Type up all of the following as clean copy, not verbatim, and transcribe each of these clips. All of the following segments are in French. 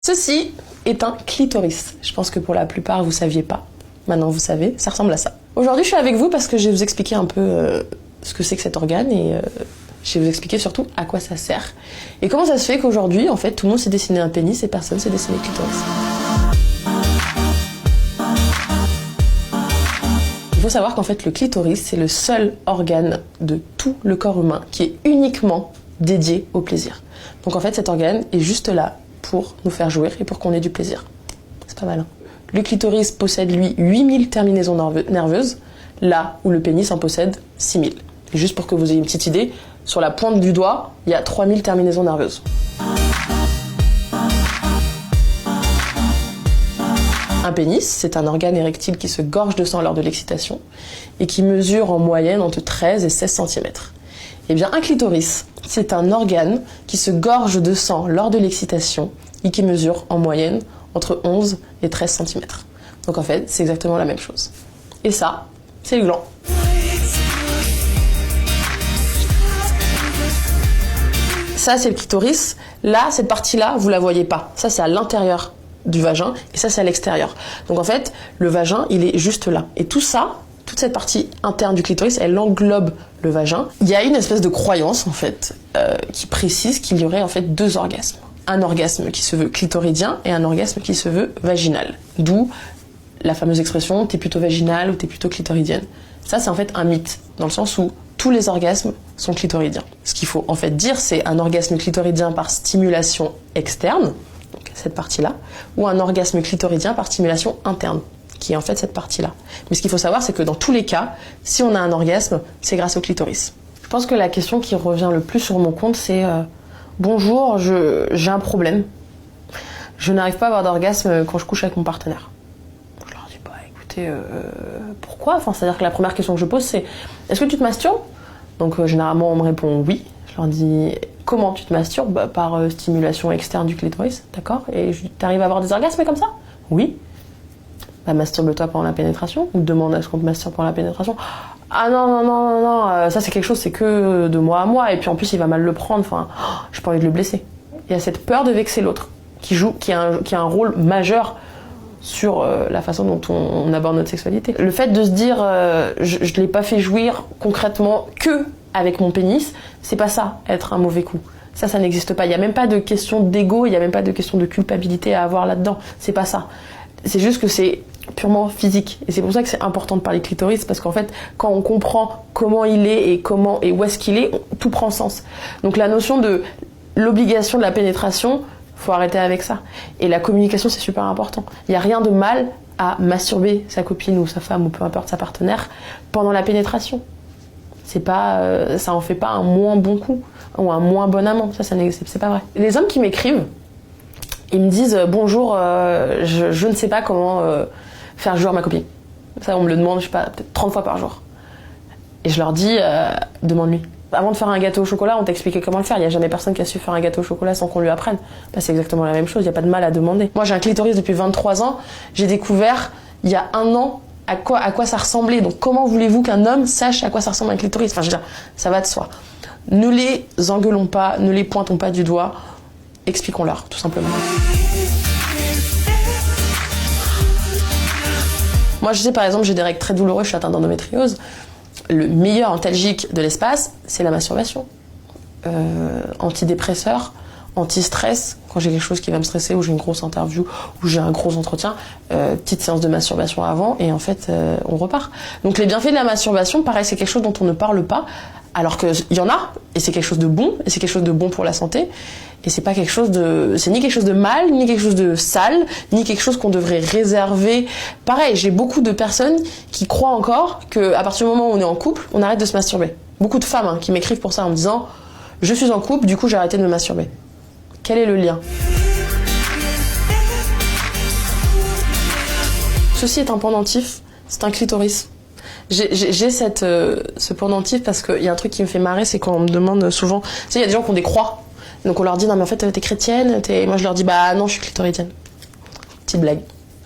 Ceci est un clitoris. Je pense que pour la plupart, vous ne saviez pas. Maintenant, vous savez, ça ressemble à ça. Aujourd'hui, je suis avec vous parce que je vais vous expliquer un peu ce que c'est que cet organe et je vais vous expliquer surtout à quoi ça sert. Et comment ça se fait qu'aujourd'hui, en fait, tout le monde s'est dessiné un pénis et personne s'est dessiné le clitoris. Il faut savoir qu'en fait, le clitoris, c'est le seul organe de tout le corps humain qui est uniquement dédié au plaisir. Donc en fait, cet organe est juste là pour nous faire jouir et pour qu'on ait du plaisir. C'est pas mal, hein? Le clitoris possède, lui, 8000 terminaisons nerveuses, là où le pénis en possède 6000. Et juste pour que vous ayez une petite idée, sur la pointe du doigt, il y a 3000 terminaisons nerveuses. Un pénis, c'est un organe érectile qui se gorge de sang lors de l'excitation et qui mesure en moyenne entre 13 et 16 cm. Eh bien, un clitoris, c'est un organe qui se gorge de sang lors de l'excitation et qui mesure en moyenne entre 11 et 13 cm. Donc en fait, c'est exactement la même chose. Et ça, c'est le gland. Ça, c'est le clitoris. Là, cette partie-là, vous la voyez pas. Ça, c'est à l'intérieur du vagin et ça, c'est à l'extérieur. Donc en fait, le vagin, il est juste là. Et tout ça, toute cette partie interne du clitoris, elle englobe le vagin. Il y a une espèce de croyance, en fait, qui précise qu'il y aurait en fait deux orgasmes. Un orgasme qui se veut clitoridien et un orgasme qui se veut vaginal. D'où la fameuse expression « t'es plutôt vaginale » ou « t'es plutôt clitoridienne ». Ça, c'est en fait un mythe, dans le sens où tous les orgasmes sont clitoridiens. Ce qu'il faut en fait dire, c'est un orgasme clitoridien par stimulation externe, donc cette partie-là, ou un orgasme clitoridien par stimulation interne, qui est en fait cette partie-là. Mais ce qu'il faut savoir, c'est que dans tous les cas, si on a un orgasme, c'est grâce au clitoris. Je pense que la question qui revient le plus sur mon compte, c'est bonjour, j'ai un problème. Je n'arrive pas à avoir d'orgasme quand je couche avec mon partenaire. Je leur dis, écoutez, pourquoi ? C'est-à-dire que la première question que je pose, c'est est-ce que tu te masturbes ? Donc généralement, on me répond oui. Je leur dis, comment tu te masturbes ? Par stimulation externe du clitoris, d'accord ? Et tu arrives à avoir des orgasmes comme ça ? Oui. Masturbe-toi pendant la pénétration ou demande à ce qu'on te masturbe pendant la pénétration. Ah non, ça c'est quelque chose, c'est que de moi à moi, et puis en plus il va mal le prendre, j'ai pas envie de le blesser. Il y a cette peur de vexer l'autre qui a un rôle majeur sur la façon dont on aborde notre sexualité. Le fait de se dire je l'ai pas fait jouir concrètement que avec mon pénis, c'est pas ça, être un mauvais coup. Ça n'existe pas. Il y a même pas de question d'ego, il y a même pas de question de culpabilité à avoir là-dedans. C'est pas ça. C'est juste que c'est purement physique. Et c'est pour ça que c'est important de parler clitoris, parce qu'en fait, quand on comprend comment il est et où est-ce qu'il est, tout prend sens. Donc la notion de l'obligation de la pénétration, faut arrêter avec ça. Et la communication, c'est super important. Il n'y a rien de mal à masturber sa copine ou sa femme ou peu importe sa partenaire pendant la pénétration. C'est pas, ça en fait pas un moins bon coup ou un moins bon amant. C'est pas vrai. Les hommes qui m'écrivent, ils me disent bonjour, je ne sais pas comment faire jouir ma copine. Ça, on me le demande, je sais pas, peut-être 30 fois par jour. Et je leur dis, demande-lui. Avant de faire un gâteau au chocolat, on t'a expliqué comment le faire. Il n'y a jamais personne qui a su faire un gâteau au chocolat sans qu'on lui apprenne. C'est exactement la même chose, il n'y a pas de mal à demander. Moi, j'ai un clitoris depuis 23 ans. J'ai découvert, il y a 1 an, à quoi ça ressemblait. Donc, comment voulez-vous qu'un homme sache à quoi ça ressemble un clitoris ? Je veux dire, ça va de soi. Ne les engueulons pas, ne les pointons pas du doigt. Expliquons-leur, tout simplement. Moi, je sais, par exemple, j'ai des règles très douloureuses, je suis atteinte d'endométriose. Le meilleur antalgique de l'espace, c'est la masturbation. Antidépresseur, anti-stress, quand j'ai quelque chose qui va me stresser, ou j'ai une grosse interview, ou j'ai un gros entretien, petite séance de masturbation avant, et en fait, on repart. Donc les bienfaits de la masturbation, pareil, c'est quelque chose dont on ne parle pas, alors qu'il y en a, et c'est quelque chose de bon, et c'est quelque chose de bon pour la santé, et c'est pas quelque chose c'est ni quelque chose de mal, ni quelque chose de sale, ni quelque chose qu'on devrait réserver. Pareil, j'ai beaucoup de personnes qui croient encore qu'à partir du moment où on est en couple, on arrête de se masturber. Beaucoup de femmes qui m'écrivent pour ça en me disant « Je suis en couple, du coup j'ai arrêté de me masturber ». Quel est le lien ? Ceci est un pendentif, c'est un clitoris. J'ai ce pendentif parce qu'il y a un truc qui me fait marrer, c'est quand on me demande souvent... Tu sais, il y a des gens qui ont des croix. Donc on leur dit « Non mais en fait t'es chrétienne ?» Moi je leur dis « Bah non, je suis clitoridienne. » Petite blague.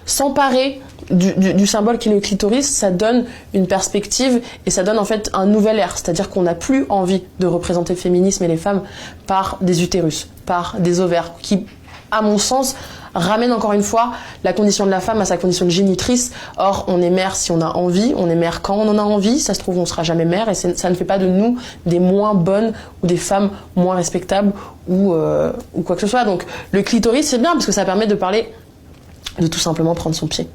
S'emparer du symbole qui est le clitoris, ça donne une perspective et ça donne en fait un nouvel air. C'est-à-dire qu'on n'a plus envie de représenter le féminisme et les femmes par des utérus, par des ovaires qui à mon sens, ramène encore une fois la condition de la femme à sa condition de génitrice. Or, on est mère si on a envie, on est mère quand on en a envie. Ça se trouve, on sera jamais mère et ça ne fait pas de nous des moins bonnes ou des femmes moins respectables ou quoi que ce soit. Donc, le clitoris, c'est bien parce que ça permet de parler, de tout simplement prendre son pied.